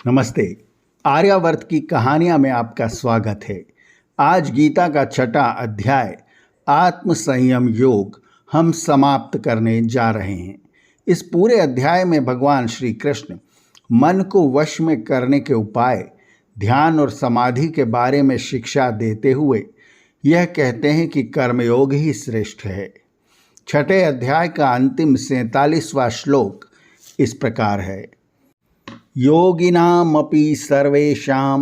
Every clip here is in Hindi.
नमस्ते। आर्यावर्त की कहानियाँ में आपका स्वागत है। आज गीता का छठा अध्याय आत्म संयम योग हम समाप्त करने जा रहे हैं। इस पूरे अध्याय में भगवान श्री कृष्ण मन को वश में करने के उपाय, ध्यान और समाधि के बारे में शिक्षा देते हुए यह कहते हैं कि कर्मयोग ही श्रेष्ठ है। छठे अध्याय का अंतिम 47वां श्लोक इस प्रकार है। योगिनामपि सर्वेषां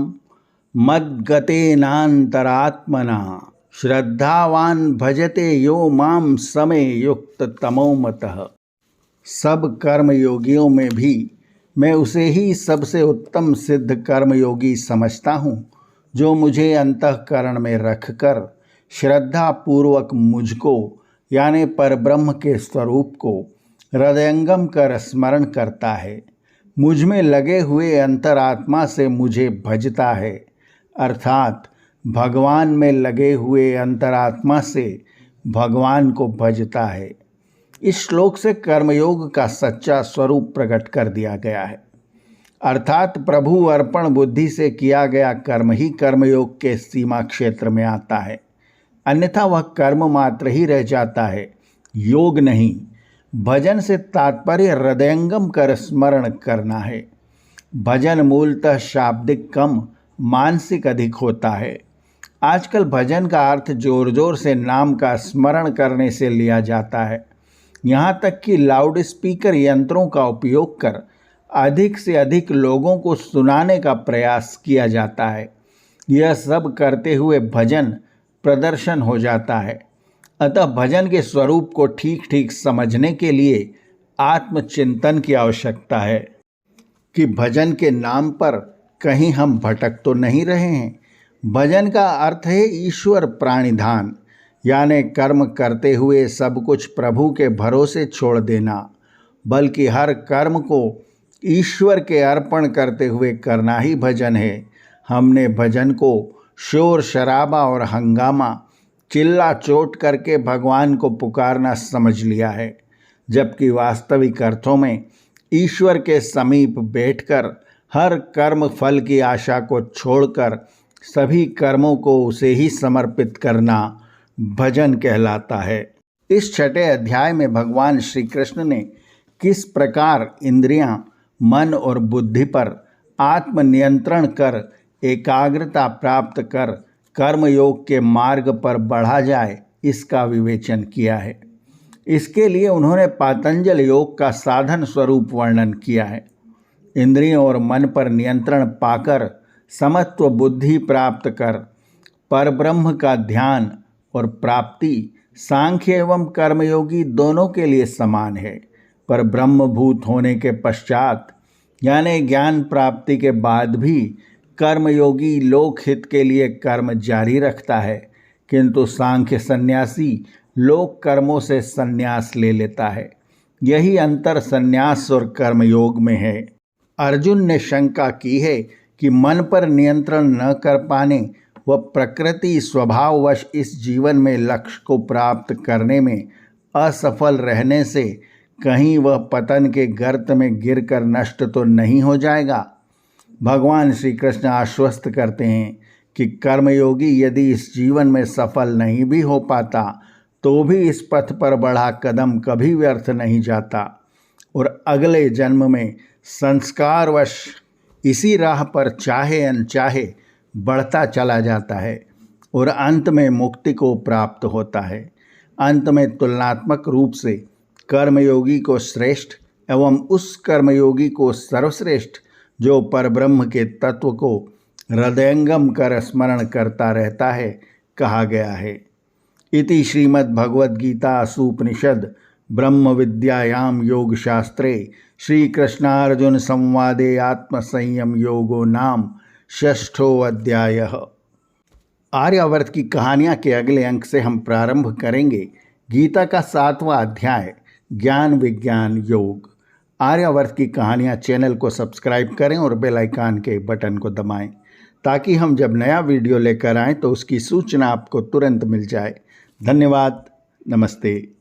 मद्गतेनान्तरात्मना श्रद्धावान भजते यो मां समे युक्त तमो मतः। सब कर्मयोगियों में भी मैं उसे ही सबसे उत्तम सिद्ध कर्मयोगी समझता हूँ जो मुझे अंतःकरण में रखकर श्रद्धा पूर्वक मुझको यानी परब्रह्म के स्वरूप को हृदयंगम कर स्मरण करता है, मुझ में लगे हुए अंतरात्मा से मुझे भजता है, अर्थात भगवान में लगे हुए अंतरात्मा से भगवान को भजता है। इस श्लोक से कर्मयोग का सच्चा स्वरूप प्रकट कर दिया गया है, अर्थात प्रभु अर्पण बुद्धि से किया गया कर्म ही कर्मयोग के सीमा क्षेत्र में आता है, अन्यथा वह कर्म मात्र ही रह जाता है, योग नहीं। भजन से तात्पर्य हृदयंगम कर स्मरण करना है। भजन मूलतः शाब्दिक कम, मानसिक अधिक होता है। आजकल भजन का अर्थ जोर जोर से नाम का स्मरण करने से लिया जाता है। यहाँ तक कि लाउड स्पीकर यंत्रों का उपयोग कर अधिक से अधिक लोगों को सुनाने का प्रयास किया जाता है। यह सब करते हुए भजन प्रदर्शन हो जाता है। अतः भजन के स्वरूप को ठीक ठीक समझने के लिए आत्मचिंतन की आवश्यकता है कि भजन के नाम पर कहीं हम भटक तो नहीं रहे हैं। भजन का अर्थ है ईश्वर प्राणिधान, यानी कर्म करते हुए सब कुछ प्रभु के भरोसे छोड़ देना, बल्कि हर कर्म को ईश्वर के अर्पण करते हुए करना ही भजन है। हमने भजन को शोर शराबा और हंगामा, चिल्ला चोट करके भगवान को पुकारना समझ लिया है, जबकि वास्तविक अर्थों में ईश्वर के समीप बैठकर हर कर्म फल की आशा को छोड़कर सभी कर्मों को उसे ही समर्पित करना भजन कहलाता है। इस छठे अध्याय में भगवान श्री कृष्ण ने किस प्रकार इंद्रियां, मन और बुद्धि पर आत्मनियंत्रण कर एकाग्रता प्राप्त कर कर्मयोग के मार्ग पर बढ़ा जाए, इसका विवेचन किया है। इसके लिए उन्होंने पातंजल योग का साधन स्वरूप वर्णन किया है। इंद्रियों और मन पर नियंत्रण पाकर समत्व बुद्धि प्राप्त कर परब्रह्म का ध्यान और प्राप्ति सांख्य एवं कर्मयोगी दोनों के लिए समान है। पर ब्रह्मभूत होने के पश्चात यानी ज्ञान प्राप्ति के बाद भी कर्मयोगी लोकहित के लिए कर्म जारी रखता है, किंतु सांख्य सन्यासी लोक कर्मों से संन्यास ले लेता है। यही अंतर संन्यास और कर्मयोग में है। अर्जुन ने शंका की है कि मन पर नियंत्रण न कर पाने व प्रकृति स्वभाववश इस जीवन में लक्ष्य को प्राप्त करने में असफल रहने से कहीं वह पतन के गर्त में गिरकर नष्ट तो नहीं हो जाएगा। भगवान श्री कृष्ण आश्वस्त करते हैं कि कर्मयोगी यदि इस जीवन में सफल नहीं भी हो पाता तो भी इस पथ पर बढ़ा कदम कभी व्यर्थ नहीं जाता और अगले जन्म में संस्कारवश इसी राह पर चाहे अनचाहे बढ़ता चला जाता है और अंत में मुक्ति को प्राप्त होता है। अंत में तुलनात्मक रूप से कर्मयोगी को श्रेष्ठ एवं उस कर्मयोगी को सर्वश्रेष्ठ जो परब्रह्म के तत्व को हृदयंगम कर स्मरण करता रहता है कहा गया है। इति श्रीमद्भगवद्गीतासूपनिषद ब्रह्म विद्यायां योगशास्त्रे श्रीकृष्णार्जुन संवादे आत्मसंयम योगो नाम षष्ठो अध्यायः। आर्यावर्त की कहानियाँ के अगले अंक से हम प्रारंभ करेंगे गीता का 7वां अध्याय ज्ञान विज्ञान योग। आर्यावर्त की कहानियाँ चैनल को सब्सक्राइब करें और बेल आइकन के बटन को दबाएं ताकि हम जब नया वीडियो लेकर आएँ तो उसकी सूचना आपको तुरंत मिल जाए। धन्यवाद। नमस्ते।